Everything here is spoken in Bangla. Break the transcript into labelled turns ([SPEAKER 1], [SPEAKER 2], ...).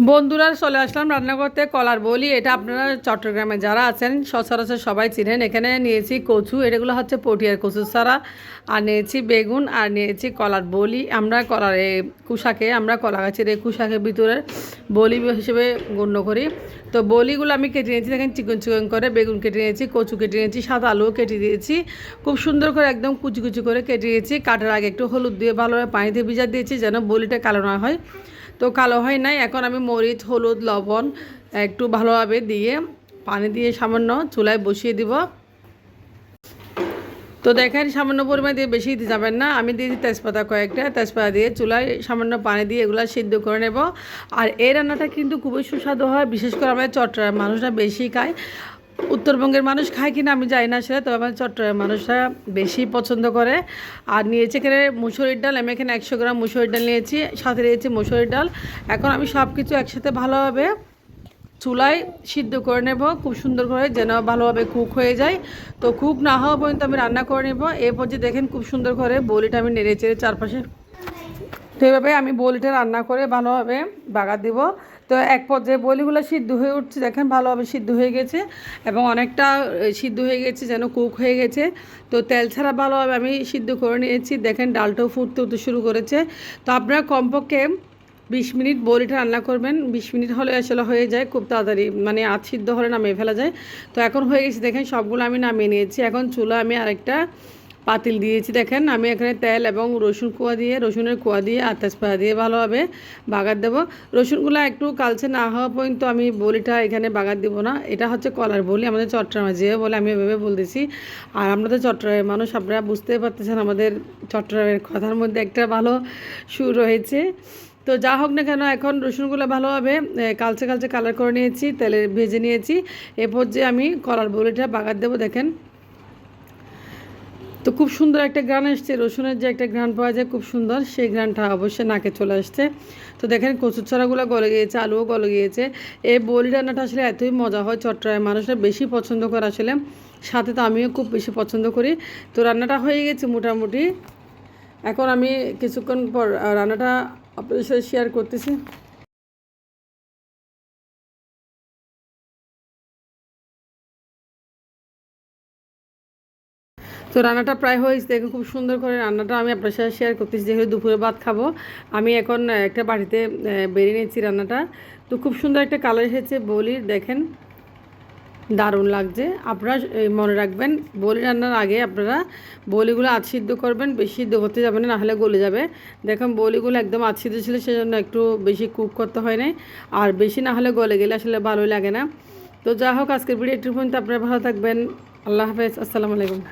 [SPEAKER 1] বন্ধুরা চলে আসলাম রান্না করতে কলার বলি। এটা আপনারা চট্টগ্রামে যারা আছেন সচরাচর সবাই চিনেন। এখানে নিয়েছি কচু, এটাগুলো হচ্ছে পটিয়ার কচু ছাড়া, আর নিয়েছি বেগুন, আর নিয়েছি কলার বলি। আমরা কলার কুশাকে, আমরা কলা গাছের এই কুশাকের ভিতরে বলি হিসেবে গণ্য করি। তো বলিগুলো আমি কেটে নিয়েছি, দেখেন চিকন চিকন করে। বেগুন কেটে নিয়েছি, কচু কেটে নিয়েছি, সাদা আলুও কেটে দিয়েছি, খুব সুন্দর করে একদম কুচি কুচি করে কেটে দিয়েছি। কাটার আগে একটু হলুদ দিয়ে ভালোভাবে পানিতে ভিজা দিয়েছি যেন বলিটা কালো না হয়। তো কালো হয় নাই। এখন আমি মরিচ, হলুদ, লবণ একটু ভালোভাবে দিয়ে পানি দিয়ে সামান্য চুলায় বসিয়ে দিব। তো দেখেন সামান্য পরিমাণ দিয়ে বেশি দিতে যাবেন না। আমি দিয়েছি তেজপাতা কয়েকটা, তেজপাতা দিয়ে চুলায় সামান্য পানি দিয়ে এগুলো সিদ্ধ করে নেব। আর এই রান্নাটা কিন্তু খুবই সুস্বাদু হয়, বিশেষ করে আমাদের চট্টগ্রামের মানুষরা বেশি খায়। উত্তরবঙ্গের মানুষ খায় কিনা আমি জানি না সেটা, তবে আমাদের চট্টগ্রামের মানুষরা বেশি পছন্দ করে। আর নিয়েছি এখানে মুসুরির ডাল, আমি এখানে 100 গ্রাম মুসুরির ডাল নিয়েছি, সাথে নিয়েছি মুসুরির ডাল। এখন আমি সব কিছু একসাথে ভালোভাবে চুলায় সিদ্ধ করে নেব খুব সুন্দর করে, যেন ভালোভাবে কুক হয়ে যায়। তো কুক না হওয়া পর্যন্ত আমি রান্না করে নেব। এই পর্যায়ে দেখেন খুব সুন্দর করে বলিটা আমি নেড়ে চেড়ে চারপাশে, তো এইভাবে আমি বলিটা রান্না করে ভালোভাবে বাগার দিব। তো এক পর্যায়ে বলিগুলো সিদ্ধ হয়ে উঠছে, দেখেন ভালোভাবে সিদ্ধ হয়ে গেছে এবং অনেকটা সিদ্ধ হয়ে গেছে, যেন কুক হয়ে গেছে। তো তেল ছাড়া ভালোভাবে আমি সিদ্ধ করে নিয়েছি। দেখেন ডালটাও ফুটতে উঠতে শুরু করেছে। তো আপনারা কমপক্ষে 20 মিনিট বড়িটা রান্না করবেন। 20 মিনিট হলে আসলে হয়ে যায় খুব তাড়াতাড়ি, মানে আধ সিদ্ধ হলে নামিয়ে ফেলা যায়। তো এখন হয়ে গেছে, দেখেন সবগুলো আমি নামিয়ে নিয়েছি। এখন চুলা আমি আরেকটা পাতিল দিয়েছি। দেখেন আমি এখানে তেল এবং রসুনের কোয়া দিয়ে আর তেজপাতা দিয়ে ভালোভাবে বাগার দেবো। রসুনগুলো একটু কালচে না হওয়া পর্যন্ত আমি বলিটা এখানে বাগার দেবো না। এটা হচ্ছে কলার বলি, আমাদের চট্টগ্রামে যে বলে আমি এভাবে বলতেছি। আর আমাদের চট্টগ্রামের মানুষ, আপনারা বুঝতে পারতেছেন আমাদের চট্টগ্রামের কথার মধ্যে একটা ভালো সুর রয়েছে। তো যা হোক না কেন, এখন রসুনগুলো ভালোভাবে কালচে কালচে কালার করে নিয়েছি, তেলে ভেজে নিয়েছি। এরপর যে আমি কলার বলিটা বাগার দেবো। দেখেন তো খুব সুন্দর একটা ঘ্রাণ এসছে, রসুনের যে একটা ঘ্রাণ পাওয়া যায় খুব সুন্দর, সেই ঘ্রাণটা অবশ্যই নাকে চলে আসছে। তো দেখেন কচুর ছড়াগুলো গলে গিয়েছে, আলুও গলে গিয়েছে। এই বলি রান্নাটা আসলে এতই মজা হয়, চট্টগ্রামের মানুষরা বেশি পছন্দ করে আসলে, সাথে তো আমিও খুব বেশি পছন্দ করি। তো রান্নাটা হয়ে গেছে মোটামুটি। এখন আমি কিছুক্ষণ পর রান্নাটা আপনাদের সাথে শেয়ার করতেছি। তো রান্নাটা প্রায় হয়েছে, দেখুন খুব সুন্দর করে রান্নাটা আমি আপনার সাথে শেয়ার করতেছি, যেহেতু দুপুরে ভাত খাবো। আমি এখন একটা বাড়িতে বেরিয়ে নিয়েছি রান্নাটা। তো খুব সুন্দর একটা কালার এসেছে বলির, দেখেন দারুণ লাগছে। আপনারা মনে রাখবেন, বলি রান্নার আগে আপনারা বলিগুলো আধ সিদ্ধ করবেন, বেশি সিদ্ধ করতে যাবেন না, হলে গলে যাবে। দেখুন বলিগুলো একদম আধ সিদ্ধ ছিল, সেজন্য একটু বেশি কুক করতে হয় নাই। আর বেশি না হলে গলে গেলে আসলে ভালোই লাগে না। তো যা হোক, আজকের ভিডিও একটু পর্যন্ত, আপনারা ভালো থাকবেন। আল্লাহ হাফেজ, আসসালামু আলাইকুম।